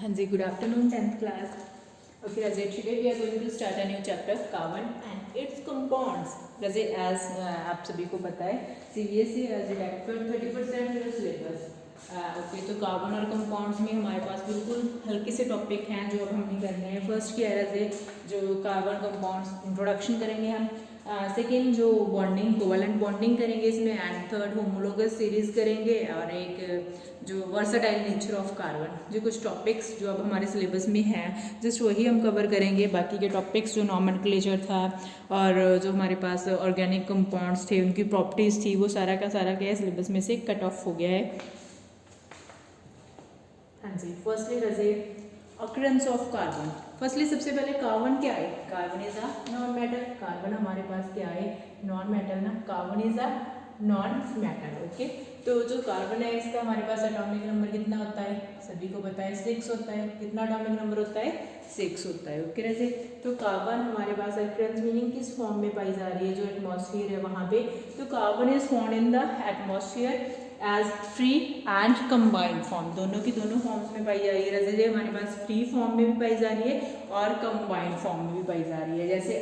Hanji, good afternoon, 10th class. Okay, Razi, today we are going to start a new chapter, carbon and its compounds. Razi, as आप सभी को पता है, CBSE has elected 30% your syllabus. Okay, तो carbon और compounds में हमारे पास बिल्कुल हल्के से टॉपिक हैं जो अब हमने करने हैं. फर्स्ट क्या है राजे, जो कार्बन कंपाउंड्स इंट्रोडक्शन करेंगे हम. सेकेंड जो बॉन्डिंग कोवलेंट बॉन्डिंग करेंगे इसमें, एंड थर्ड होमोलोगस सीरीज करेंगे, और एक जो वर्सटाइल नेचर ऑफ कार्बन. जो कुछ टॉपिक्स जो अब हमारे सिलेबस में हैं जस्ट वही हम कवर करेंगे. बाकी के टॉपिक्स जो नॉमेनक्लेचर था और जो हमारे पास ऑर्गेनिक कंपाउंड्स थे उनकी प्रॉपर्टीज़ थी वो सारा का सारा क्या है सिलेबस में से कट ऑफ हो गया है. हाँ जी, firstly Raje occurrence of carbon. Firstly सबसे पहले कार्बन क्या है? Carbon is a non metal. Carbon हमारे पास क्या है? नॉन मेटल ना. Carbon is a non metal. Okay, तो जो कार्बन है इसका हमारे पास एटॉमिक नंबर कितना होता है? सभी को पता है 6 होता है. कितना एटॉमिक नंबर होता है? 6 होता है. ओके रजे, तो कार्बन हमारे पास ऑकरेंस मीनिंग किस फॉर्म में पाई जा रही है? जो एटमॉस्फेयर है वहाँ पे. तो carbon is found in the atmosphere as free and combined form. दोनों की दोनों फॉर्म्स में पाई जा रही है. जैसे हमारे पास फ्री फॉर्म में भी पाई जा रही है और कंबाइंड फॉर्म में भी पाई जा रही है. जैसे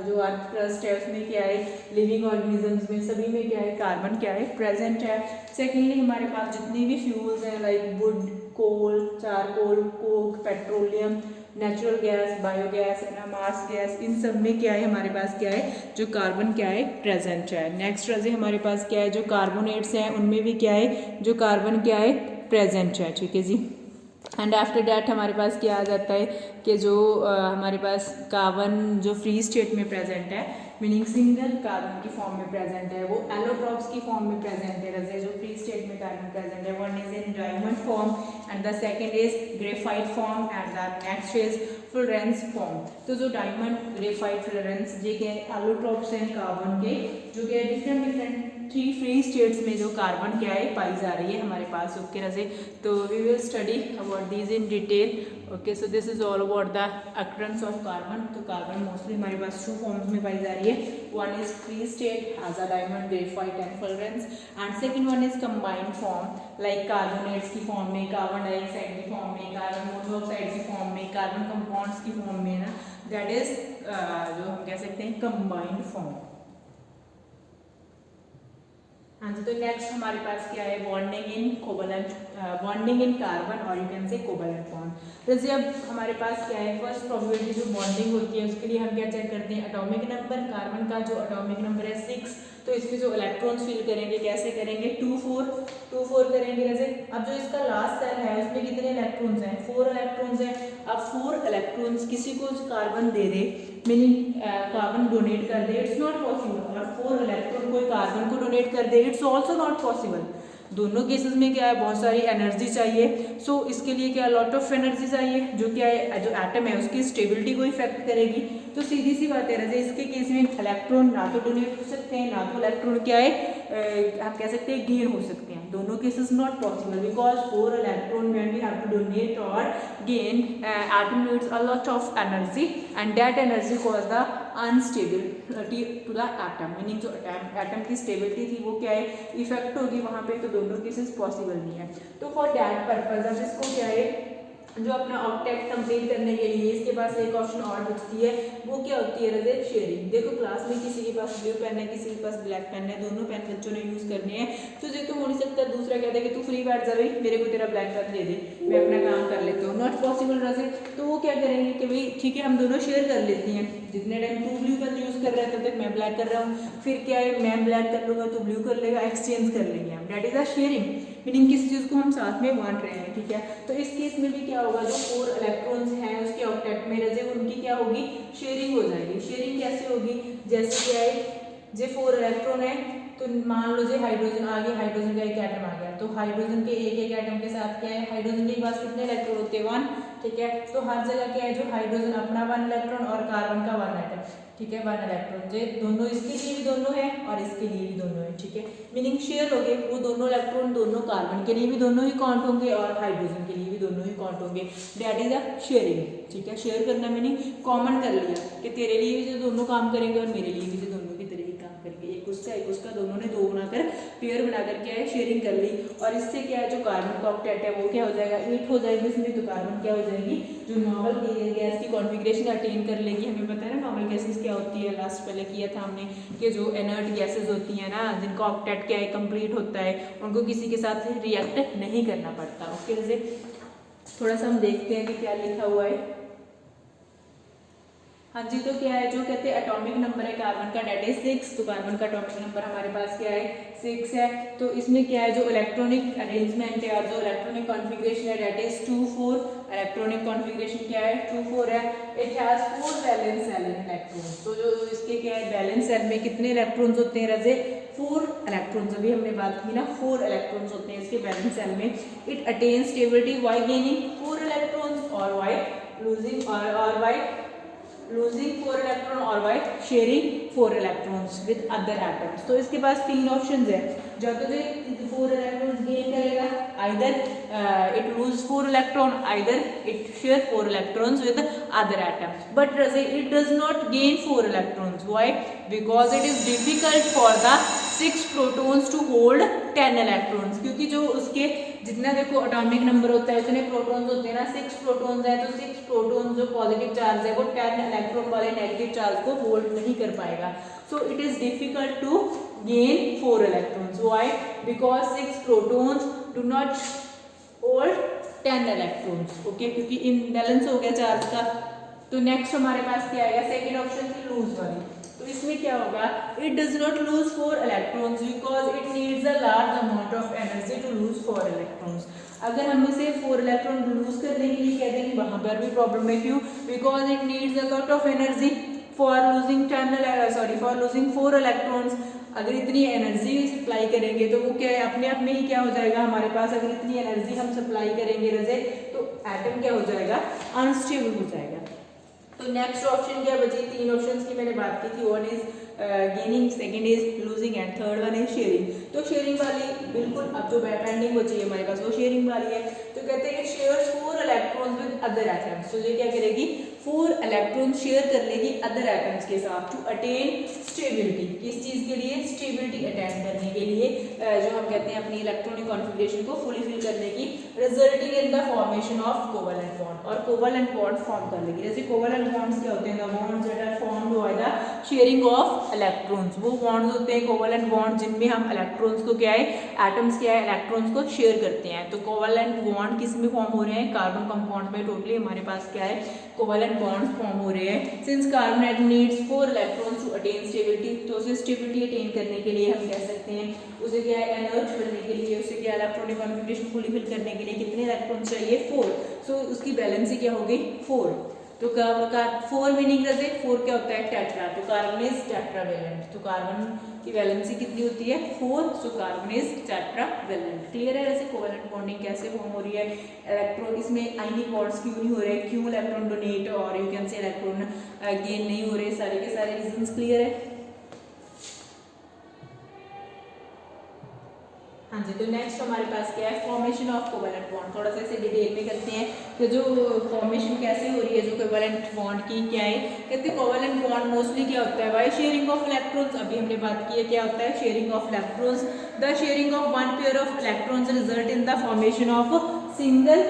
जो अर्थ क्रस्ट है उसमें क्या है? लिविंग ऑर्गेनिजम्स में सभी में क्या है? कार्बन क्या है? प्रेजेंट है. सेकेंडली हमारे पास जितनी भी फ्यूल्स हैं like wood, coal, charcoal, coke, petroleum, natural gas, biogas, marsh gas, इन सब में क्या है हमारे पास क्या है? जो कार्बन क्या है? प्रेजेंट है. नेक्स्ट रजे हमारे पास क्या है? जो कार्बोनेट्स हैं उनमें भी क्या है? जो कार्बन क्या है? प्रेजेंट है. ठीक है जी. एंड आफ्टर डैट हमारे पास क्या आ जाता है कि जो हमारे पास कार्बन जो फ्री स्टेट में प्रेजेंट है मीनिंग सिंगल कार्बन की फॉर्म में प्रेजेंट है वो एलोट्रॉप्स की फॉर्म में प्रेजेंट है. रजे जो फ्री स्टेट में कार्बन प्रेजेंट है one is in diamond form and the second is graphite form and the next is Florence form. तो जो डायमंड, ग्रेफाइट, फ्लोरेंस ये क्या है? एलोट्रॉप्स हैं कार्बन के जो कि डिफरेंट थ्री फ्री स्टेट्स में जो कार्बन क्या है पाई जा रही है हमारे पास. ओके रजे, तो we will study about these in detail. Okay, so this is all about the occurrence of carbon. तो कार्बन मोस्टली हमारे पास 2 फॉर्म्स में पाई जा रही है. One is free state as a diamond, graphite and fullerene, and second one is combined form like carbonates की form में, कार्बन डाइऑक्साइड की फॉर्म में, कार्बन मोनोऑक्साइड की फॉर्म में, कार्बन कंपाउंड्स की फॉर्म में ना. दैट इज जो हम कह सकते हैं कंबाइंड फॉर्म. हाँ जी, तो नेक्स्ट हमारे पास क्या है? Bonding in covalent, bonding in carbon और you can say covalent bond. जैसे अब हमारे पास क्या है? फर्स्ट प्रोबेबिलिटी जो बॉन्डिंग होती है उसके लिए हम क्या चेक करते हैं? Atomic number. कार्बन का जो एटॉमिक नंबर है 6, तो इसके जो इलेक्ट्रॉन्स फील करेंगे कैसे करेंगे? 2 4 करेंगे. जैसे अब जो इसका लास्ट सेल है उसमें कितने इलेक्ट्रॉन्स हैं? 4 इलेक्ट्रॉन्स हैं. अब 4 इलेक्ट्रॉन्स किसी को कार्बन दे दे मीनिंग कार्बन डोनेट कर दे, इट्स नॉट पॉसिबल. और 4 इलेक्ट्रॉन कोई कार्बन को डोनेट कर दे, इट्स ऑल्सो नॉट पॉसिबल. दोनों केसेस में क्या है? बहुत सारी एनर्जी चाहिए. सो इसके लिए क्या? लॉट ऑफ एनर्जी चाहिए जो क्या है? जो एटम है उसकी स्टेबिलिटी को इफेक्ट करेगी. तो सीधी सी बात है जैसे इसके केस में इलेक्ट्रॉन ना तो डोनेट हो सकते हैं ना तो इलेक्ट्रॉन क्या है आप कह सकते हैं गेन हो सकते हैं. दोनों cases not possible because 4 electron when we have to donate और gain atom needs a lot of energy and that energy cause the unstability to the atom meaning जो atom की stability थी वो क्या है? इफेक्ट होगी वहाँ पे. तो दोनों केसेस पॉसिबल नहीं है. तो फॉर दैट पर्पज अब इसको क्या है जो अपना ऑक्टेट कंप्लीट करने के लिए इसके पास एक ऑप्शन और बचती है. वो क्या होती है रजे? शेयरिंग. देखो क्लास में किसी के पास ब्लू पेन है किसी के पास ब्लैक पेन है, दोनों पेन बच्चों ने यूज करने हैं. तो ये तो हो नहीं सकता दूसरा कहता है कि तू फ्री बैठ जा भाई मेरे को तेरा ब्लैक पेन दे दे मैं अपना काम कर लेता हूँ. नॉट पॉसिबल रजे. तो वो क्या करेंगे कि भाई ठीक है हम दोनों शेयर कर लेती हैं. जितने टाइम तू ब्लू पेन यूज कर रहा है तब तक मैं ब्लैक कर रहा हूँ. फिर क्या है? मैं ब्लैक कर लूँगा तो ब्लू कर लेगा, एक्सचेंज कर लेंगे हम. That is a sharing meaning किसी चीज़ को हम साथ में बांट रहे हैं. ठीक है, तो इस केस में भी क्या होगा? जो 4 इलेक्ट्रॉन्स हैं उसके ऑक्टेट में रजे उनकी क्या होगी? शेयरिंग हो जाएगी. शेयरिंग कैसे होगी? जैसे क्या है जो 4 इलेक्ट्रॉन है तो मान लो जो हाइड्रोजन आ गया, हाइड्रोजन का एक एटम आ गया तो हाइड्रोजन के एक एटम के साथ क्या है? हाइड्रोजन के पास कितने इलेक्ट्रॉन होते हैं? 1. ठीक है, तो हर जगह क्या है? जो हाइड्रोजन अपना 1 इलेक्ट्रॉन और कार्बन का 1 एटम. ठीक है, 1 इलेक्ट्रॉन जो दोनों इसके लिए भी दोनों है और इसके लिए भी दोनों है. ठीक है, मीनिंग शेयर हो गए. वो दोनों इलेक्ट्रॉन दोनों कार्बन के लिए भी दोनों ही काउंट होंगे और हाइड्रोजन के लिए भी दोनों ही काउंट होंगे. That is a sharing. ठीक है, शेयर करना मीनिंग कॉमन कर लिया कि तेरे लिए भी जो दोनों काम करेंगे और मेरे लिए भी जो दोनों की तरह ही काम करेंगे. एक एक उसका दोनों ने 2 बनाकर पेयर बनाकर क्या है शेयरिंग कर ली, और इससे क्या है जो कार्बन का ऑक्टेट है वो क्या हो जाएगा 8 हो जाएगी इसमें, तो कार्बन क्या हो जाएगी जो नॉर्मल गैस की कॉन्फ़िगरेशन अटेन कर लेगी। हमें पता है ना नॉर्मल गैसेस क्या होती है, लास्ट पहले किया था हमने कि जो इनर्ट गैसेस होती है ना जिनका ऑक्टेट क्या है कंप्लीट होता है, उनको किसी के साथ रिएक्ट नहीं करना पड़ता। ओके, जैसे थोड़ा सा हम देखते हैं कि क्या लिखा हुआ है। हाँ जी, तो क्या है जो कहते हैं एटॉमिक नंबर है कार्बन का डेट इज 6, तो कार्बन का एटॉमिक नंबर हमारे पास क्या है 6 है। तो इसमें क्या है जो इलेक्ट्रॉनिक अरेंजमेंट है और जो इलेक्ट्रॉनिक कॉन्फ़िगरेशन है डेट इज 2 4, इलेक्ट्रॉनिक कॉन्फ़िगरेशन क्या है 2 4 है। It has 4 valence shell electrons, तो जो इसके क्या है बैलेंस शेल में कितने इलेक्ट्रॉन्स होते हैं रजे 4 इलेक्ट्रॉन्स, अभी हमने बात की ना 4 इलेक्ट्रॉन्स होते हैं इसके बैलेंस शेल में। It attain stability why gaining 4 electrons और व्हाई लूजिंग और व्हाई losing 4 इलेक्ट्रॉन और by sharing 4 electrons with other atoms. तो इसके पास 3 ऑप्शंस है, जो तो 4 इलेक्ट्रॉन्स गेन करेगा, either it lose 4 electron, either it share 4 electrons with other atoms, but it does not gain 4 electrons. Why? Because it is difficult for the 6 protons to hold 10 electrons, क्योंकि जो उसके जितना देखो atomic number होता है उतने protons होते हैं ना, 6 प्रोटॉन्स है, तो 6 प्रोटॉन्स जो पॉजिटिव चार्ज है वो 10 इलेक्ट्रॉन वाले नेगेटिव चार्ज को होल्ड नहीं कर पाएगा। So it is difficult to gain 4 electrons. Why? Because 6 protons do not hold 10 electrons. Okay, क्योंकि इम्बैलेंस हो गया चार्ज का। तो नेक्स्ट हमारे पास क्या आएगा, सेकेंड ऑप्शन थी लूज वाली, तो इसमें क्या होगा, it does not lose 4 electrons because it needs a large amount of energy to lose 4 electrons. अगर हम इसे 4 इलेक्ट्रॉन लूज करने के लिए कहते हैं वहां पर भी प्रॉब्लम है, क्यों? Because it needs a lot of energy for losing 4 electrons. अगर इतनी एनर्जी सप्लाई करेंगे तो वो क्या है अपने आप में ही क्या हो जाएगा हमारे पास, अगर इतनी एनर्जी हम सप्लाई करेंगे रजे तो एटम क्या हो जाएगा अनस्टेबल हो जाएगा। तो नेक्स्ट ऑप्शन क्या बची, 3 ऑप्शंस की मैंने बात की थी, one is gaining, second is losing and third one is sharing. तो शेयरिंग वाली बिल्कुल अब जो पेंडिंग बची है हमारे पास वो शेयरिंग वाली है। तो कहते हैं shares 4 electrons with other atoms, तो ये क्या करेगी 4 इलेक्ट्रॉन शेयर कर लेगी अदर एटम्स के साथ टू अटेन स्टेबिलिटी। किस चीज के लिए? स्टेबिलिटी अटेन करने के लिए, जो हम कहते हैं अपनी इलेक्ट्रॉनिक कॉन्फ़िगरेशन को फुलफिल करने की, resulting in the formation of covalent bond, और कोवेलेंट बॉन्ड फॉर्म कर लेगी। जैसे कोवेलेंट बॉन्ड्स क्या होते हैं, the bonds that are formed by the sharing of electrons, वो बॉन्ड्स होते हैं कोवेलेंट बॉन्ड जिनमें हम इलेक्ट्रॉन्स को क्या है एटम्स क्या है इलेक्ट्रॉन्स को शेयर करते हैं। तो कोवेलेंट बॉन्ड किस में फॉर्म हो रहे हैं, कार्बन कंपाउंड में टोटली हमारे पास क्या है कोवेलेंट बॉन्ड्स फॉर्म हो रहे हैं। Since carbon atom needs 4 electrons to attain stability, तो उसे स्टेबिलिटी अटेन करने के लिए हम कह सकते हैं उसे क्या है एनर्ज बनने के लिए, उसे क्या इलेक्ट्रॉनिक कॉन्फ़िगरेशन फुलफिल करने के लिए कितने इलेक्ट्रॉन चाहिए 4। सो उसकी बैलेंसी क्या होगी 4। तो कार्बन 4 मीनिंग रहे 4 क्या होता है टेट्रा, तो कार्बन इज टेट्रावेलेंट, तो कार्बन की वैलेंसी कितनी होती है 4, so carbon is tetravalent. Clear है वैसे कोवेलेंट बॉन्डिंग कैसे फॉर्म हो रही है, इलेक्ट्रॉन इसमें आयनिक बॉन्ड्स क्यों नहीं हो रहे, क्यों इलेक्ट्रॉन डोनेट और यू कैन से इलेक्ट्रॉन गेन नहीं हो रहे, सारे के सारे रीजंस क्लियर है। हाँ जी, तो नेक्स्ट हमारे पास क्या है फॉर्मेशन ऑफ कोवेलेंट बॉन्ड, थोड़ा सा इसे डिटेल में करते हैं कि जो फॉर्मेशन कैसे हो रही है जो कोवेलेंट बॉन्ड की क्या है। कहते हैं कोवेलेंट बॉन्ड मोस्टली क्या होता है बाय शेयरिंग ऑफ इलेक्ट्रॉन्स, अभी हमने बात की है क्या होता है sharing of electrons. The sharing of one pair of electrons result in the formation of single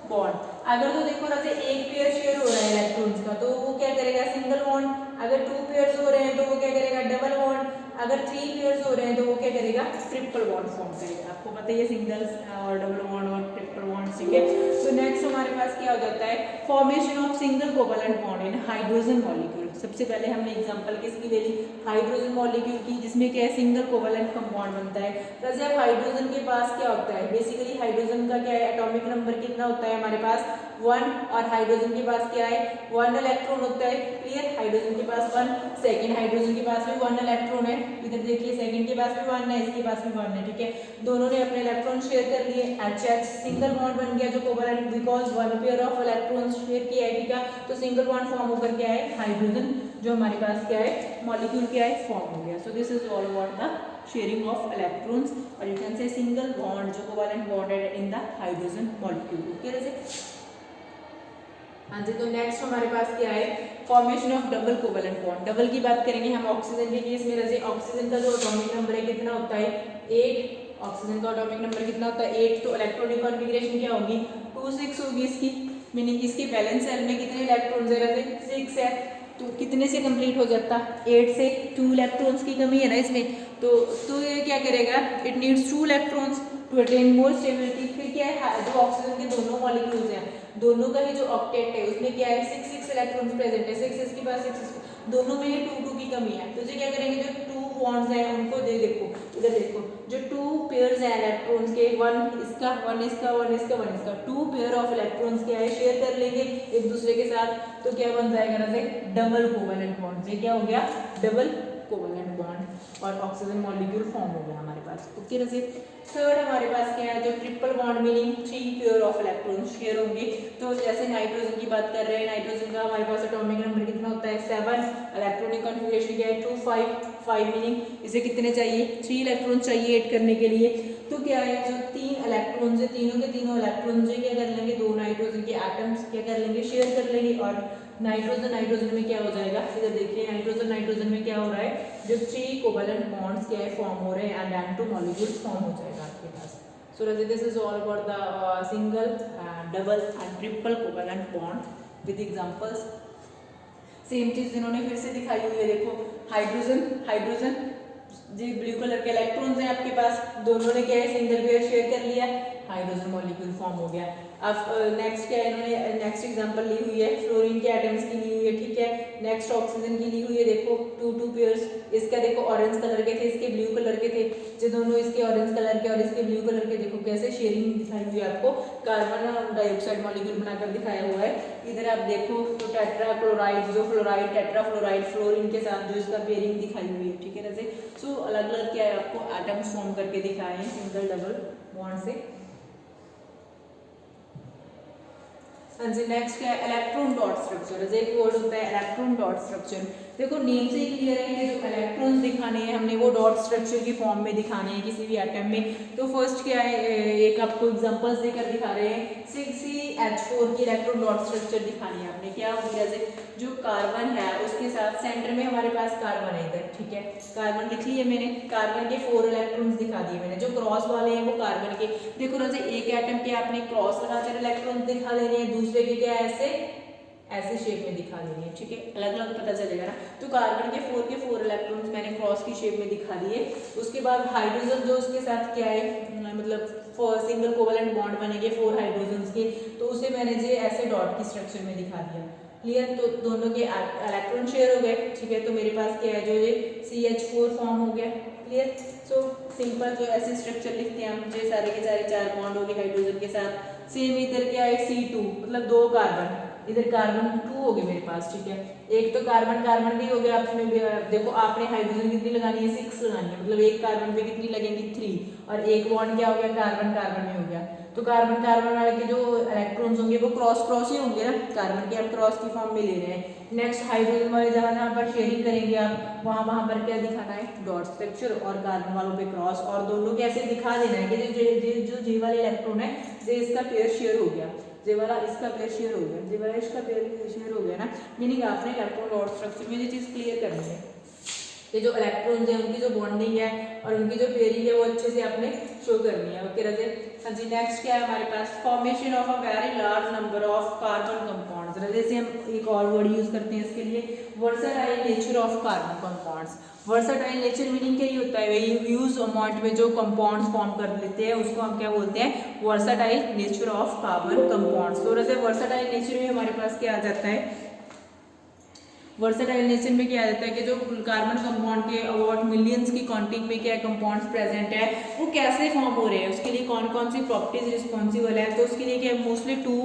bond. अगर तो देखो ना एक पेयर शेयर हो रहा है इलेक्ट्रॉन्स का तो वो क्या करेगा सिंगल बॉन्ड, अगर 2 पेयर्स हो रहे हैं तो वो क्या करेगा डबल बॉन्ड, अगर 3 पेयर्स हो रहे हैं तो वो क्या करेगा ट्रिपल बॉन्ड फॉर्म करेगा। आपको पता ही है सिंगल और डबल बॉन्ड और ट्रिपल बॉन्ड, ठीक है। तो नेक्स्ट हमारे पास क्या हो जाता है formation of single covalent bond in hydrogen molecule. सबसे पहले हमने एग्जांपल किसकी ले ली हाइड्रोजन मॉलिक्यूल की, जिसमें क्या है सिंगल कोवेलेंट कंपाउंड बनता है। वैसे अब हाइड्रोजन के पास क्या होता है बेसिकली हाइड्रोजन का क्या है एटॉमिक नंबर कितना होता है हमारे पास 1, और हाइड्रोजन के पास क्या है 1 इलेक्ट्रॉन होता है। क्लियर, हाइड्रोजन के पास 1, सेकंड हाइड्रोजन के पास भी 1 इलेक्ट्रॉन है, इधर देखिए सेकंड के पास भी 1 है, इसके पास भी 1 है, ठीक है। दोनों ने अपने इलेक्ट्रॉन शेयर कर लिए, HH सिंगल बॉन्ड बन गया जो covalent, because one pair of electrons share किया है, ठीक है। तो सिंगल बॉन्ड फॉर्म होकर क्या है हाइड्रोजन जो हमारे पास क्या है मॉलिक्यूल क्या है फॉर्म हो गया। So this is all about the sharing of electrons, और you can say single bond जो कोवेलेंट बॉन्ड है in the hydrogen molecule. Okay, हाँ जी, तो नेक्स्ट हमारे पास क्या है, formation of double covalent bond. Double की बात करेंगे हम ऑक्सीजन के केस में, जैसे ऑक्सीजन का जो एटॉमिक नंबर है कितना होता है 8, ऑक्सीजन का एटॉमिक नंबर कितना होता है 8, तो इलेक्ट्रॉनिक कॉन्फ़िगरेशन क्या होगी 2 6 होगी इसकी, मीनिंग इसके बैलेंस सेल में कितने इलेक्ट्रॉन्स है, जैसे 6 है, तो कितने से कंप्लीट हो जाता 8 से, 2 इलेक्ट्रॉन्स की कमी है ना इसमें, तो ये क्या करेगा, it needs 2 electrons to attain more stability. फिर क्या है, जो ऑक्सीजन के दोनों मॉलिक्यूल्स हैं, दोनों का ही जो ऑक्टेट है उसमें क्या है 6 इलेक्ट्रॉन्स प्रेजेंट है, 6 इसके पास 6, दोनों में ही 2 की कमी है, तो ये क्या करेंगे, जो 2 बॉन्ड्स हैं उनको देखो, इधर देखो, जो 2 पेयर्स हैं इलेक्ट्रॉन्स के, 1 इसका 1 इसका 1 इसका 1 इसका, 2 पेयर ऑफ इलेक्ट्रॉन्स क्या है शेयर कर लेंगे एक दूसरे के साथ, तो क्या बन जाएगा ना, डबल कोवेलेंट बॉन्ड। ये क्या हो गया, डबल कोवेलेंट बॉन्ड और ऑक्सीजन मॉलिक्यूल फॉर्म हो गया हमारे पास। ओके ना जी। थर्ड हमारे पास क्या है, जो triple bond meaning 3 pair of electron share होंगे। तो जैसे नाइट्रोजन की बात कर रहे हैं, नाइट्रोजन का हमारे पास एटॉमिक नंबर कितना होता है 7, इलेक्ट्रॉनिक कॉन्फ़िगरेशन क्या है 2 5 मीनिंग इसे कितने चाहिए 3 इलेक्ट्रॉन चाहिए ऐड करने के लिए। तो क्या है, जो 3 इलेक्ट्रॉन है, तीनों के तीनों इलेक्ट्रॉन जो क्या कर लेंगे, 2 नाइट्रोजन के एटम्स क्या कर लेंगे, शेयर कर लेंगे, और नाइट्रोजन में क्या हो जाएगा, इधर देखिए नाइट्रोजन में क्या हो रहा है, जो 3 कोवेलेंट बॉन्ड्स क्या है फॉर्म हो रहे हैं एंड N2 मॉलिक्यूल फॉर्म हो जाएगा आपके पास। So this is all about the single, double and triple covalent bond with examples. Same चीज इन्होंने फिर से दिखाई हुई है, देखो हाइड्रोजन जी ब्लू कलर के इलेक्ट्रॉन्स हैं आपके पास, दोनों ने क्या है सिंगल पेयर शेयर कर लिया, हाइड्रोजन मॉलिक्यूल फॉर्म हो गया। अब नेक्स्ट क्या है, इन्होंने नेक्स्ट एग्जांपल ली हुई है फ्लोरीन के एटम्स की ली हुई है, ठीक है। नेक्स्ट ऑक्सीजन की ली हुई है, देखो 2 पेयर्स, इसका देखो ऑरेंज कलर के थे, इसके ब्लू कलर के थे, जो दोनों इसके ऑरेंज कलर के और इसके ब्लू कलर के, देखो कैसे शेयरिंग दिखाई हुई है आपको, कार्बन डाइऑक्साइड मॉलिक्यूल बनाकर दिखाया हुआ है। इधर आप देखो तो टेट्रा क्लोराइड, जो फ्लोराइड टेट्रा फ्लोराइड फ्लोरीन के साथ जो इसका पेयरिंग दिखाई हुई है, ठीक है ना। सो अलग अलग क्या है आपको एटम्स फॉर्म करके दिखाए हैं सिंगल डबल बॉन्ड से। नेक्स्ट क्या है, इलेक्ट्रॉन डॉट स्ट्रक्चर। एक वर्ड होता है इलेक्ट्रॉन डॉट स्ट्रक्चर। देखो नेम से ही क्लियर है कि जो इलेक्ट्रॉन्स दिखाने हैं हमने वो डॉट स्ट्रक्चर की फॉर्म में दिखाने हैं किसी भी एटम में। तो फर्स्ट क्या है, एक आपको एग्जांपल्स देकर दिखा रहे हैं, 6CH4 की इलेक्ट्रॉन डॉट स्ट्रक्चर दिखानी है आपने। क्या होगी, जैसे जो कार्बन है उसके साथ सेंटर में हमारे पास कार्बन है इधर, ठीक है, कार्बन लिख लिया मैंने, कार्बन के 4 इलेक्ट्रॉन्स दिखा दिए मैंने, जो क्रॉस वाले हैं वो कार्बन के, देखो जैसे एक एटम के आपने क्रॉस लगाकर इलेक्ट्रॉन्स दिखा लेने हैं, दूसरे के क्या ऐसे शेप में दिखा देनी है, ठीक है, अलग अलग पता चलेगा ना। तो कार्बन के 4 इलेक्ट्रॉन्स मैंने क्रॉस की शेप में दिखा दिए। उसके बाद हाइड्रोजन जो उसके साथ क्या है, मतलब सिंगल कोवेलेंट बॉन्ड बनेंगे 4 हाइड्रोजन के, तो उसे मैंने जो ऐसे डॉट की स्ट्रक्चर में दिखा दिया। क्लियर, तो दोनों के इलेक्ट्रॉन शेयर हो गए, ठीक है। तो मेरे पास क्या है, जो ये CH4 फॉर्म हो गया। क्लियर, सो सिंपल जो ऐसे स्ट्रक्चर लिखते हैं हम, जो सारे के सारे 4 बॉन्ड हो गए हाइड्रोजन के साथ। सेम इधर क्या है C2, मतलब 2 कार्बन, इधर कार्बन 2 हो गए मेरे पास, ठीक है। एक तो कार्बन भी हो गया, आपने देखो आपने हाइड्रोजन कितनी लगानी है 6 लगानी है, मतलब एक कार्बन पे कितनी लगेंगी 3, और एक बॉन्ड क्या हो गया कार्बन में हो गया। तो कार्बन वाले के जो इलेक्ट्रॉन्स होंगे वो क्रॉस ही होंगे ना, कार्बन के हम क्रॉस की फॉर्म में ले रहे हैं। नेक्स्ट हाइड्रोजन वाले जहाँ पर शेयरिंग करेंगे आप, वहाँ पर क्या दिखाना है डॉट स्ट्रक्चर, और कार्बन वालों पे क्रॉस, और दोनों कैसे दिखा देना है कि जो जे वाले इलेक्ट्रॉन है जे इसका पेयर शेयर हो गया, जे वाला इसका पेयर शेयर हो गया, जे वाला इसका पेयर शेयर हो गया ना, मीनिंग आपने इलेक्ट्रॉन डॉट स्ट्रक्चर में ये चीज़ क्लियर करनी है, ये जो इलेक्ट्रॉन्स है उनकी जो बॉन्डिंग है और उनकी जो पेयरिंग है वो अच्छे से आपने शो करनी है। ओके रजे, हाँ जी। नेक्स्ट क्या है हमारे पास, formation of a very large number of carbon compounds. जैसे हम एक और वर्ड यूज करते हैं इसके लिए, versatile nature of carbon compounds. Versatile nature meaning क्या ही होता है, वही यूज अमाउंट में जो कंपाउंड्स फॉर्म कर लेते हैं उसको हम क्या बोलते हैं, versatile nature of carbon compounds. तो जैसे वर्सेटाइल नेचर में हमारे पास क्या आ जाता है, वर्सेटाइल नेचर में क्या आ जाता है कि जो कार्बन कंपाउंड के अबाउट मिलियंस की काउंटिंग में क्या कंपाउंड्स प्रेजेंट है वो कैसे फॉर्म हो रहे हैं, उसके लिए कौन कौन सी प्रॉपर्टीज रिस्पॉन्सिबल है। तो उसके लिए क्या मोस्टली 2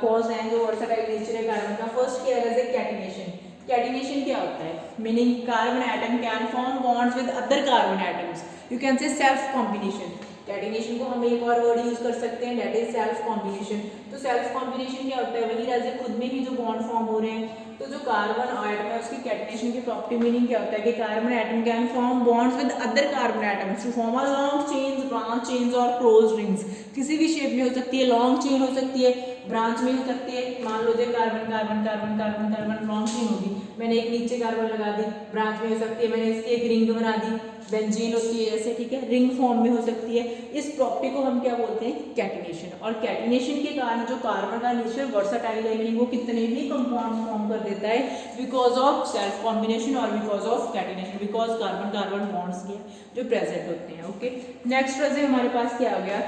कॉज हैं जो वर्सेटाइल नेचर है कार्बन का। फर्स्ट क्या है, कैटिनेशन। कैटिनेशन क्या होता है, meaning carbon atom can form bonds with other carbon atoms, you can से सेल्फ कॉम्बिनेशन। कैटिनेशन को हम एक और वर्ड यूज कर सकते हैं, दैट इज सेल्फ कॉम्बिनेशन। तो सेल्फ कॉम्बिनेशन क्या होता है, वही राजे खुद में ही जो बॉन्ड फॉर्म हो रहे हैं। तो जो कार्बन एटम है उसकी कैटिनेशन की प्रॉपर्टी मीनिंग क्या होता है कि carbon atom can form bonds with other carbon atoms to form a long chains, branch chains और क्लोज रिंग्स। किसी भी शेप में हो सकती है, लॉन्ग चेन हो सकती है, ब्रांच में हो सकती है। मान low carbon carbon carbon carbon carbon long chain होगी, मैंने एक नीचे कार्बन लगा दी, ब्रांच में हो सकती है, मैंने इसकी एक रिंग बना दी, बेंजीन होती है ऐसे, ठीक है, रिंग फॉर्म में हो सकती है। इस प्रॉपर्टी को हम क्या बोलते हैं, कैटिनेशन। और कैटिनेशन के कारण जो कार्बन का नेचर वर्सटाइल है, मीनिंग वो कितने भी कंपाउंड फॉर्म कर देता है बिकॉज ऑफ सेल्फ कॉम्बिनेशन और because of catenation, because carbon carbon bonds के जो प्रेजेंट होते हैं। ओके, नेक्स्ट फ्रेज हमारे पास क्या हो गया,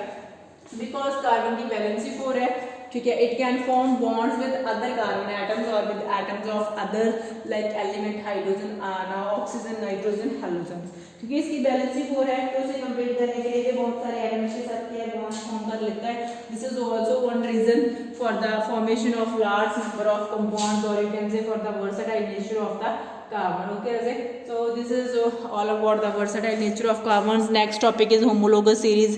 बिकॉज कार्बन की वैलेंसी 4 है, ठीक है, it can form bonds with other carbon atoms और with atoms of other like element hydrogen, oxygen, nitrogen, halogen. क्योंकि इसकी वैलेंसी 4 है तो उसे कंप्लीट करने के लिए बहुत सारे एटम्स के साथ क्या बॉन्ड फॉर्म कर लेता है। This is also one reason for the formation of large number of compounds और you can say for the versatile nature of the carbon. Okay, so this is all about the versatile nature of carbons. Next topic is homologous series.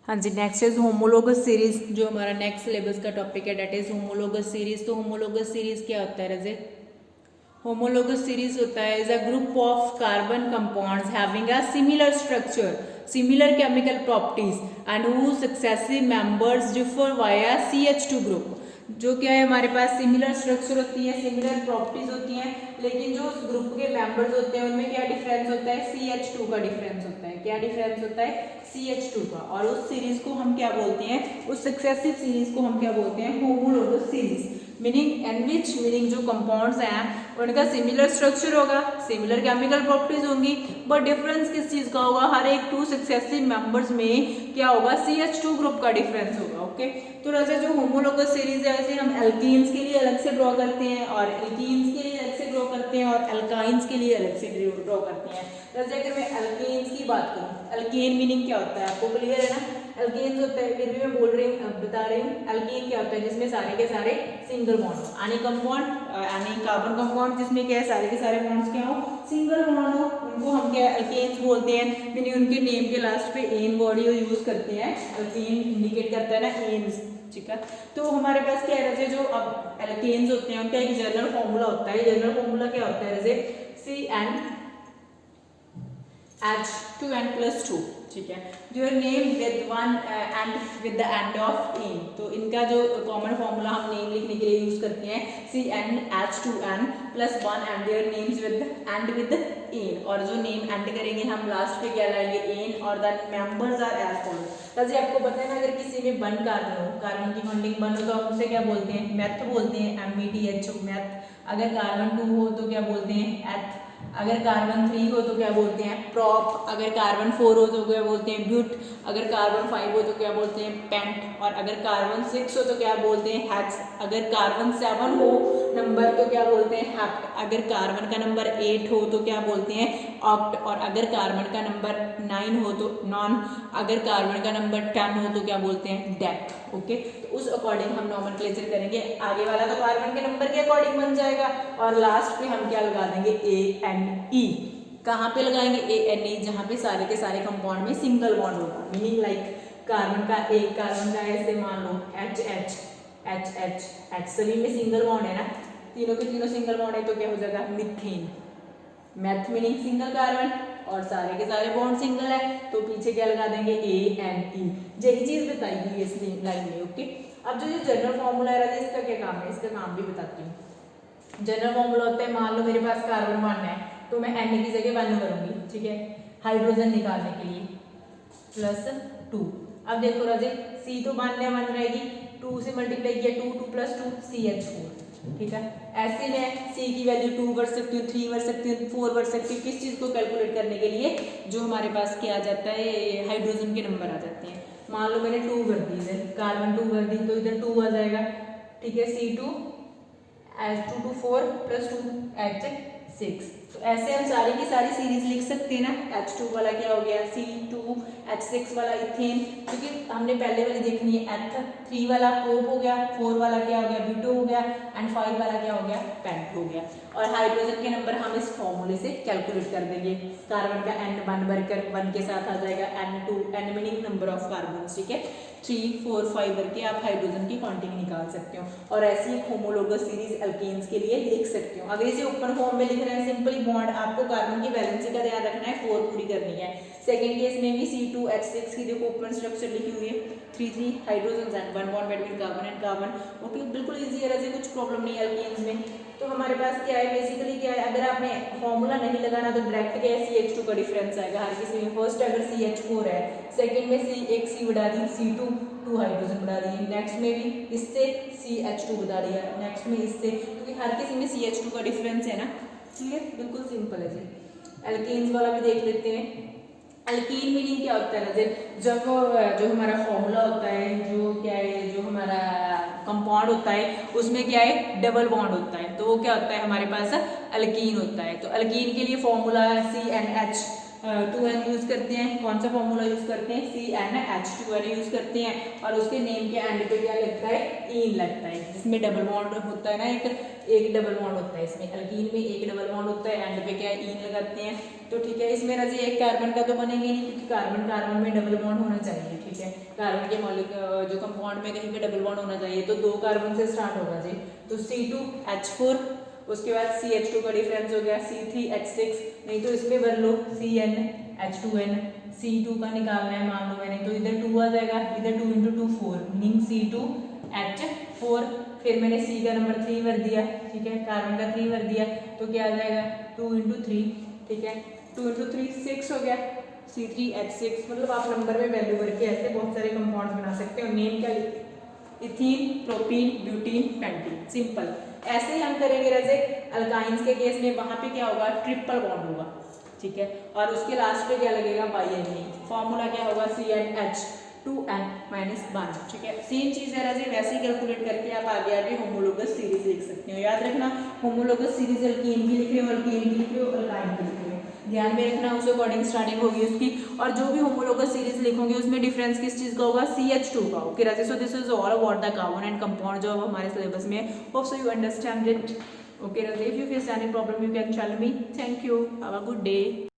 हाँ जी, next is homologous series, जो हमारा next syllabus का topic है, that is homologous series. तो homologous series क्या होता है रजे, होमोलोगस सीरीज होता है is a group of carbon compounds having a similar structure, similar chemical properties and whose successive members differ via CH2 group. जो क्या है हमारे पास सिमिलर स्ट्रक्चर होती है, सिमिलर प्रॉपर्टीज होती हैं, लेकिन जो उस ग्रुप के मेंबर्स होते हैं उनमें क्या डिफरेंस होता है, CH2 का डिफरेंस होता है। क्या डिफरेंस होता है, CH2 का। और उस सीरीज को हम क्या बोलते हैं, उस सक्सेसिव सीरीज को हम क्या बोलते हैं, होमोलोगस सीरीज। मीनिंग एन विच, मीनिंग जो कंपाउंड्स हैं उनका सिमिलर स्ट्रक्चर होगा, सिमिलर केमिकल प्रॉपर्टीज होंगी, बट डिफरेंस किस चीज का होगा, हर एक 2 सक्सेसिव मेंबर्स में क्या होगा, CH2 ग्रुप का डिफरेंस होगा। ओके, तो वैसे जो होमोलोगस सीरीज है वैसे हम एल्कीन्स के लिए अलग से ड्रॉ करते हैं और एल्कीन्स के लिए अलग से ड्रॉ करते हैं और एल्काइंस के लिए अलग से ड्रॉ करते हैं। जैसे अगर मैं एल्केन्स की बात करूं, एल्केन मीनिंग क्या होता है आपको क्लियर है ना, एल्केन्स होता है, फिर भी मैं बोल रही हूँ, बता रही हूँ, एल्केन क्या होता है, जिसमें सारे के सारे सिंगल बॉन्ड हो। Any compound, any carbon compound जिसमें क्या है सारे के सारे बॉन्ड्स क्या हो, सिंगल बॉन्ड हो, उनको हम क्या एल्केन्स बोलते हैं। मीनिंग उनके नेम के लास्ट पे एन बॉडी यूज करते हैं, एल्केन इंडिकेट करता है ना एन्स, ठीक है। तो हमारे पास क्या है, जो अब एल्केन्स होते हैं उनका एक जनरल फॉर्मूला होता है। जनरल फॉर्मूला क्या होता है, जैसे CnH2n+2, ठीक है, जो name with one end with the end of N. तो इनका जो कॉमन फॉर्मूला हम नेम लिखने के लिए यूज करते हैं, CnH2n+1 and their names with end with N. और जो नेम एंड करेंगे हम लास्ट पे क्या लाएंगे, एन, और the members are as follows. जैसे आपको पता है ना, अगर किसी में वन कार्बन हो, कार्बन की बॉन्डिंग वन हो, तो हम उसे क्या बोलते हैं, मेथ बोलते हैं, METH मेथ। अगर कार्बन 2 हो तो क्या बोलते हैं, एथ। अगर कार्बन 3 हो तो क्या बोलते हैं, प्रॉप। अगर कार्बन 4 हो तो क्या बोलते हैं, ब्यूट। अगर कार्बन 5 हो तो क्या बोलते हैं, पेंट। और अगर कार्बन 6 हो तो क्या बोलते हैं, हेक्स। अगर कार्बन 7 हो नंबर तो क्या बोलते हैं, हेप्ट। अगर कार्बन का नंबर 8 हो तो क्या बोलते हैं, ऑक्ट। और अगर कार्बन का नंबर 9 हो तो नॉन। अगर कार्बन का नंबर 10 हो तो क्या बोलते हैं, डेक। ओके, तो उस अकॉर्डिंग हम नॉमेनक्लेचर करेंगे। आगे वाला तो कार्बन के नंबर के अकॉर्डिंग बन जाएगा, और लास्ट पे हम क्या लगा देंगे, ANE। कहाँ पे लगाएंगे, ANE, जहाँ पे सारे के सारे कंपाउंड में सिंगल बॉन्ड होगा। मीनिंग लाइक कार्बन का एक कार्बन का ऐसे मान लो HH HH H, सभी में सिंगल बॉन्ड है ना, तीनों के तीनों सिंगल बॉन्ड है, तो क्या हो जाएगा, methane. Math meaning single carbon और सारे के सारे बॉन्ड सिंगल है, तो पीछे क्या लगा देंगे, ANE। यही चीज बताई हुई है इस लाइन में। ओके, अब जो जनरल फॉर्मूला है इसका क्या काम है, इसका काम भी बताती हूँ। जनरल फॉर्मूला होता है, मान लो मेरे पास कार्बन 1 है तो मैं N की जगह 1 करूंगी, ठीक है, हाइड्रोजन निकालने के लिए, +2। अब देखो राजे, C तो 1 रहेगी, 2 से मल्टीप्लाई किया, 2 + 2 CH4, ठीक है। ऐसे में C की वैल्यू 2 भर सकती हूँ, 3 भर सकती हूँ, 4 भर सकती हूँ। किस चीज को कैलकुलेट करने के लिए, जो हमारे पास क्या आ जाता है, हाइड्रोजन के नंबर आ जाते हैं। मान लो मैंने 2 भर दी, इधर कार्बन 2 भर दी तो इधर 2 आ जाएगा, ठीक है। C2 H2 4 + 2 H6। तो ऐसे हम सारी की सारी सीरीज लिख सकते हैं ना। H2 वाला क्या हो गया, C2 H6 वाला इथेन, क्योंकि हमने पहले वाली देखनी है, 3 वाला प्रोप हो गया, 4 वाला क्या हो गया, ब्यूटो हो गया, एंड 5 वाला क्या हो गया, पेंट हो गया। और हाइड्रोजन के नंबर हम इस फॉर्मूले से कैलकुलेट कर देंगे। कार्बन का N1 बढ़कर 1 के साथ आ जाएगा, N2 N meaning number of carbon, ठीक है, 3 4 5 करके आप हाइड्रोजन की क्वांटिटी निकाल सकते हो। और ऐसी एक होमोलोगस सीरीज एल्केन्स के लिए लिख सकते हो। अगर इसे ओपन फॉर्म में लिख रहे हैं सिंपली बॉन्ड, आपको कार्बन की वैलेंसी का ध्यान रखना है, 4 पूरी करनी है। सेकंड केस में भी C2H6 की देखो ओपन स्ट्रक्चर लिखी हुई है, 3 hydrogen and 1 bond between carbon and carbon. Okay, बिल्कुल इजी है, ऐसे कुछ प्रॉब्लम नहीं है एल्केन्स में। तो हमारे पास क्या है, बेसिकली क्या है, अगर आपने फॉर्मूला नहीं लगाना तो डायरेक्ट क्या है, CH2 का डिफरेंस आएगा हर किसी में। फर्स्ट अगर CH4 है, सेकंड में एक C बढ़ा दी, C2 2 हाइड्रोजन बढ़ा दिए, नेक्स्ट में भी इससे CH2 बढ़ा दिया, नेक्स्ट में इससे, क्योंकि हर किसी में CH2 का डिफरेंस है ना। क्लियर, बिल्कुल सिंपल है जी। एल्केन्स वाला भी देख लेते हैं। एल्कीन मीनिंग क्या होता है ना, जब जो हमारा फॉर्मूला होता है, जो क्या है, जो हमारा कंपाउंड होता है उसमें क्या है, डबल बॉन्ड होता है, तो वो क्या होता है हमारे पास, एल्कीन होता है। तो एल्कीन के लिए फॉर्मूला CnH 2n यूज करते हैं। कौन सा फॉर्मूला यूज करते हैं, CnH2n यूज करते हैं। और उसके नेम के एंड पे क्या लगता है, ईन लगता है, जिसमें डबल बॉन्ड होता है ना, एक डबल बॉन्ड होता है इसमें, एल्कीन में एक डबल बॉन्ड होता है, एंड पे क्या ईन लगाते हैं। तो ठीक है, इसमें रजी एक कार्बन का तो बनेंगे नहीं, क्योंकि कार्बन कार्बन में डबल बॉन्ड होना चाहिए, ठीक है, कार्बन के मॉलिक्यूल जो कंपाउंड में कहीं पे डबल बॉन्ड होना चाहिए, तो 2 कार्बन से स्टार्ट होगा जी। तो C2H4, उसके बाद CH2 का डिफरेंस हो गया C3H6, नहीं तो इसमें भर लो CnH2n, C2 का निकालना है मान लो मैंने, तो इधर 2 आ जाएगा, इधर 2 × 2 4, मीनिंग C2H4, फिर मैंने C का नंबर 3 भर दिया, ठीक है, कार्बन का 3 भर दिया, तो क्या आ जाएगा 2 × 3, ठीक है, 2 × 3 6 हो गया, C3H6। मतलब आप नंबर में वैल्यू करके ऐसे बहुत सारे कंपाउंड्स बना सकते हो। नेम क्या, ethene, propene, butene, pentene, simple. ऐसे ही हम करेंगे जैसे अल्काइंस के केस में, वहां पे क्या होगा, ट्रिपल बॉन्ड होगा, ठीक है, और उसके लास्ट पे क्या लगेगा, बाई। फॉर्मूला क्या होगा, CnH2n - 1, ठीक है। सेम चीज है जैसे वैसे ही कैलकुलेट करके आप आगे होमोलोगस सीरीज लिख सकते हो। याद रखना, होमोलोगस सीरीज एल्कीन की लिख रहे हो, अल्कीन की लिख रहे हो, अल्काइन की लिख रहे हो, ध्यान में रखना, उस अकॉर्डिंग स्टार्टिंग होगी उसकी। और जो भी होमोलोगस सीरीज लिखोगे उसमें डिफरेंस किस चीज का होगा, CH2 का। Okay Raje, so this is all about the carbon and compound जो अब हमारे सिलेबस में है। Hope so you understand it. Okay Raje, if you face any problem you can tell me. Thank you, have a good day.